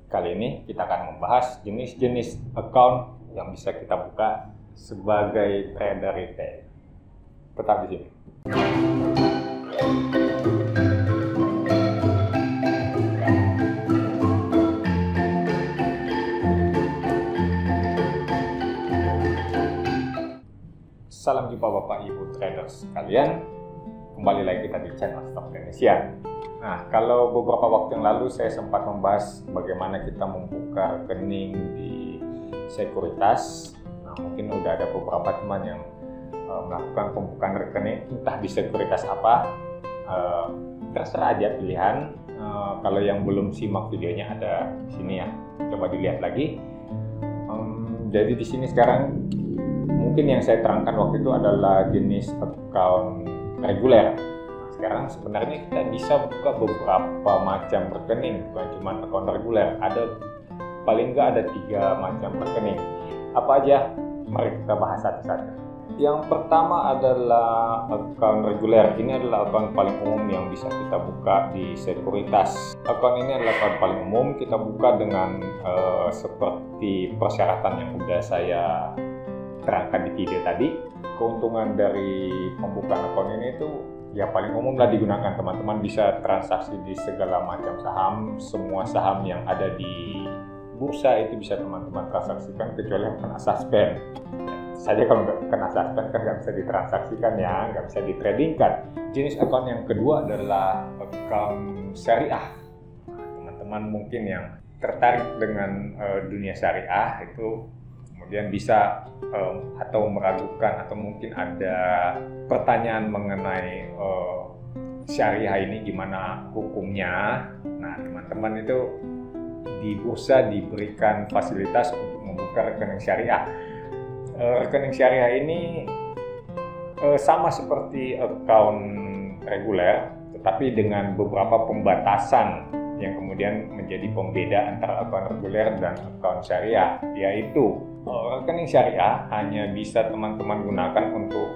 Kali ini kita akan membahas jenis-jenis account yang bisa kita buka sebagai trader retail. Tetap di sini. Salam jumpa Bapak Ibu traders sekalian. Kembali lagi kita di channel Stock Indonesia. Nah, kalau beberapa waktu yang lalu saya sempat membahas bagaimana kita membuka rekening di sekuritas. Nah, mungkin udah ada beberapa teman yang melakukan pembukaan rekening, entah di sekuritas apa. Terserah aja pilihan. Kalau yang belum simak videonya ada di sini ya. Coba dilihat lagi. Jadi di sini sekarang mungkin yang saya terangkan waktu itu adalah jenis account reguler. Sekarang sebenarnya kita bisa buka beberapa macam rekening, bukan cuma account reguler. Ada paling nggak ada 3 macam rekening. Apa aja? Mari kita bahas satu-satu. Yang pertama adalah account reguler. Ini adalah account paling umum yang bisa kita buka di sekuritas. Account ini adalah account paling umum, kita buka dengan seperti persyaratan yang sudah saya terangkan di video tadi. Keuntungan dari pembukaan account ini itu ya paling umum lah digunakan. Teman-teman bisa transaksi di segala macam saham, semua saham yang ada di bursa itu bisa teman-teman transaksikan kecuali yang kena suspend. Saja kalau nggak kena suspend kan nggak bisa ditransaksikan ya, nggak bisa ditradingkan. Jenis account yang kedua adalah account syariah. Teman-teman mungkin yang tertarik dengan dunia syariah itu kemudian bisa atau meragukan atau mungkin ada pertanyaan mengenai syariah ini gimana hukumnya. Nah, teman-teman itu di bursa diberikan fasilitas untuk membuka rekening syariah. Rekening syariah ini sama seperti account reguler, tetapi dengan beberapa pembatasan yang kemudian menjadi pembeda antara account reguler dan account syariah, yaitu rekening syariah hanya bisa teman-teman gunakan untuk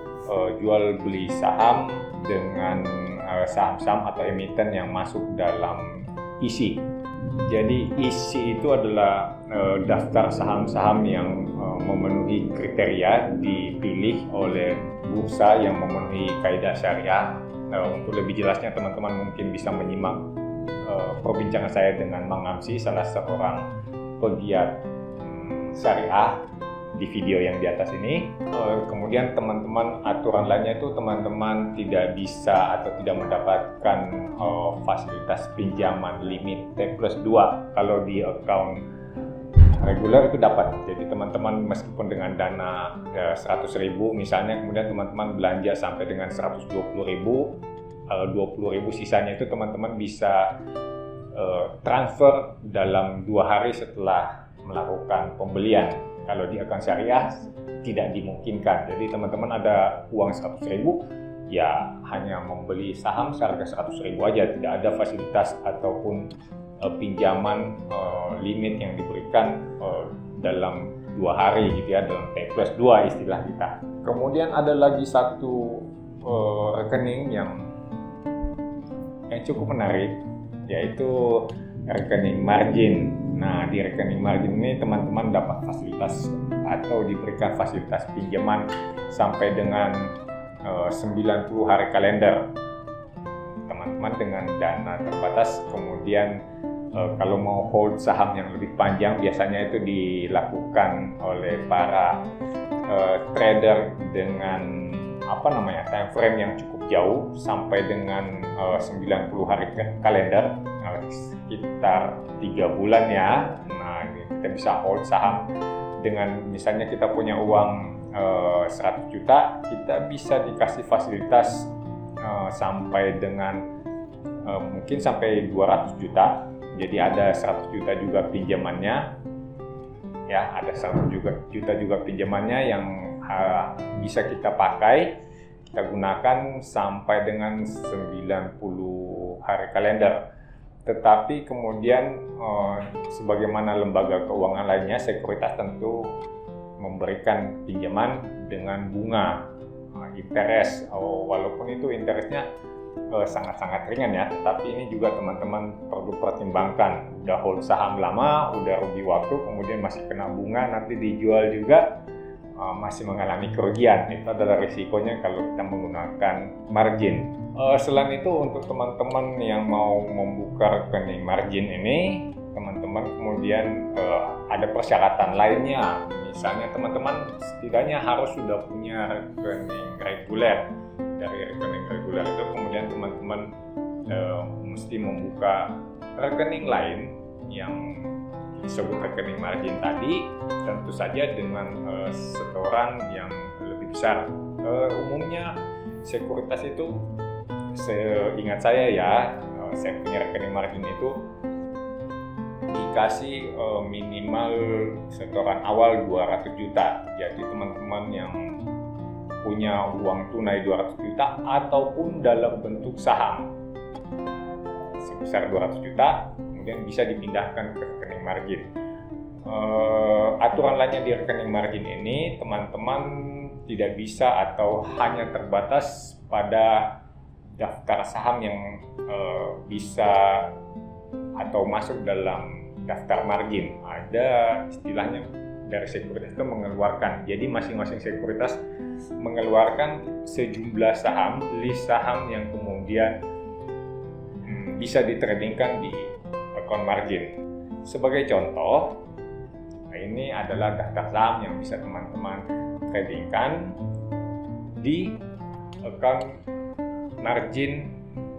jual beli saham dengan saham-saham atau emiten yang masuk dalam isi. Jadi isi itu adalah daftar saham-saham yang memenuhi kriteria dipilih oleh bursa yang memenuhi kaidah syariah. Untuk lebih jelasnya teman-teman mungkin bisa menyimak perbincangan saya dengan Mang Amsi, salah seorang pegiat syariah di video yang di atas ini. Kemudian teman-teman aturan lainnya itu teman-teman tidak bisa atau tidak mendapatkan fasilitas pinjaman limit T+2. Kalau di account reguler itu dapat. Jadi teman-teman meskipun dengan dana 100.000 misalnya, kemudian teman-teman belanja sampai dengan 120.000, 20.000 sisanya itu teman-teman bisa transfer dalam 2 hari setelah melakukan pembelian. Kalau di account syariah tidak dimungkinkan. Jadi teman-teman ada uang 100.000, ya hanya membeli saham seharga 100.000 aja, tidak ada fasilitas ataupun pinjaman limit yang diberikan dalam 2 hari gitu ya, dalam T+2 istilah kita. Kemudian ada lagi satu rekening yang cukup menarik, yaitu rekening margin. Nah, di rekening margin ini teman-teman dapat fasilitas atau diberikan fasilitas pinjaman sampai dengan 90 hari kalender. Teman-teman dengan dana terbatas, kemudian kalau mau hold saham yang lebih panjang, biasanya itu dilakukan oleh para trader dengan time frame yang cukup jauh sampai dengan 90 hari kalender, sekitar 3 bulan ya. Nah, kita bisa hold saham dengan misalnya kita punya uang 100 juta, kita bisa dikasih fasilitas sampai dengan mungkin sampai 200 juta. Jadi ada 100 juta juga pinjamannya ya, ada 100 juta juga pinjamannya yang bisa kita pakai, kita gunakan sampai dengan 90 hari kalender. Tetapi kemudian sebagaimana lembaga keuangan lainnya, sekuritas tentu memberikan pinjaman dengan bunga interest, walaupun itu interestnya sangat-sangat ringan ya, tapi ini juga teman-teman perlu pertimbangkan. Udah hold saham lama, udah rugi waktu, kemudian masih kena bunga, nanti dijual juga masih mengalami kerugian. Itu adalah risikonya kalau kita menggunakan margin. Selain itu, untuk teman-teman yang mau membuka rekening margin ini, teman-teman kemudian ada persyaratan lainnya. Misalnya teman-teman setidaknya harus sudah punya rekening reguler. Dari rekening reguler itu kemudian teman-teman mesti membuka rekening lain yang disebut rekening margin tadi, tentu saja dengan setoran yang lebih besar. Umumnya sekuritas itu, seingat saya ya, saya punya rekening margin itu dikasih minimal setoran awal 200 juta. Jadi teman-teman yang punya uang tunai 200 juta ataupun dalam bentuk saham sebesar 200 juta, kemudian bisa dipindahkan ke rekening margin. Aturan lainnya di rekening margin ini, teman-teman tidak bisa atau hanya terbatas pada daftar saham yang bisa atau masuk dalam daftar margin. Ada istilahnya dari sekuritas itu mengeluarkan. Jadi masing-masing sekuritas mengeluarkan sejumlah saham, list saham yang kemudian bisa ditradingkan di account margin. Sebagai contoh, ini adalah daftar saham yang bisa teman-teman tradingkan di account margin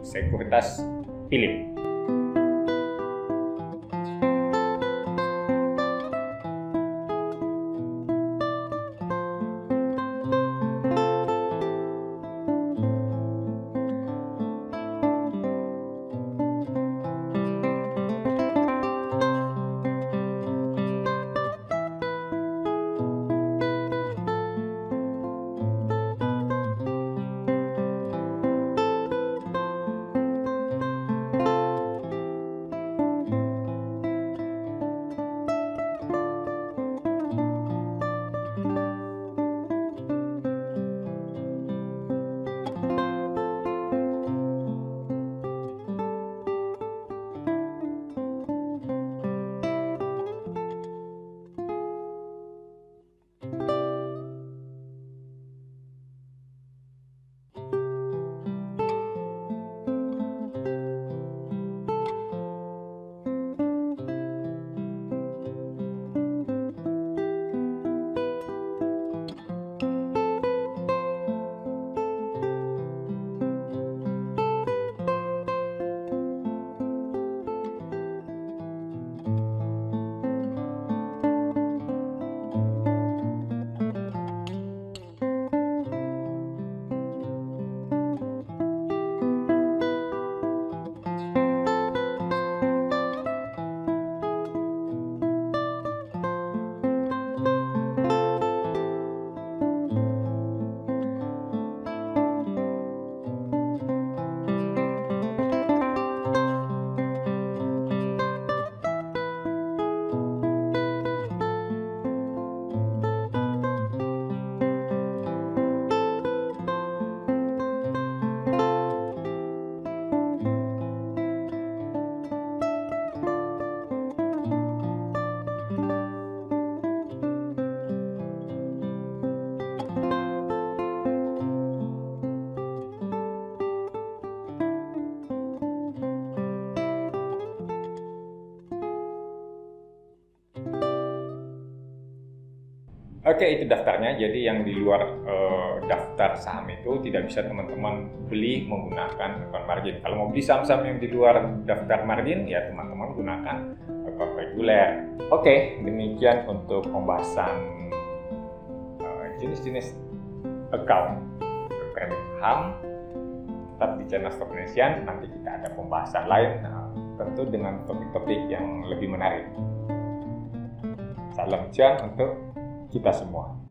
sekuritas Phillip. Oke, itu daftarnya. Jadi yang di luar daftar saham itu tidak bisa teman-teman beli menggunakan account margin. Kalau mau beli saham-saham yang di luar daftar margin, ya teman-teman gunakan account reguler. Oke, demikian untuk pembahasan jenis-jenis account trading saham. Tetap di channel Stock Indonesian, nanti kita ada pembahasan lain, tentu dengan topik-topik yang lebih menarik. Salam cuan untuk kita semua.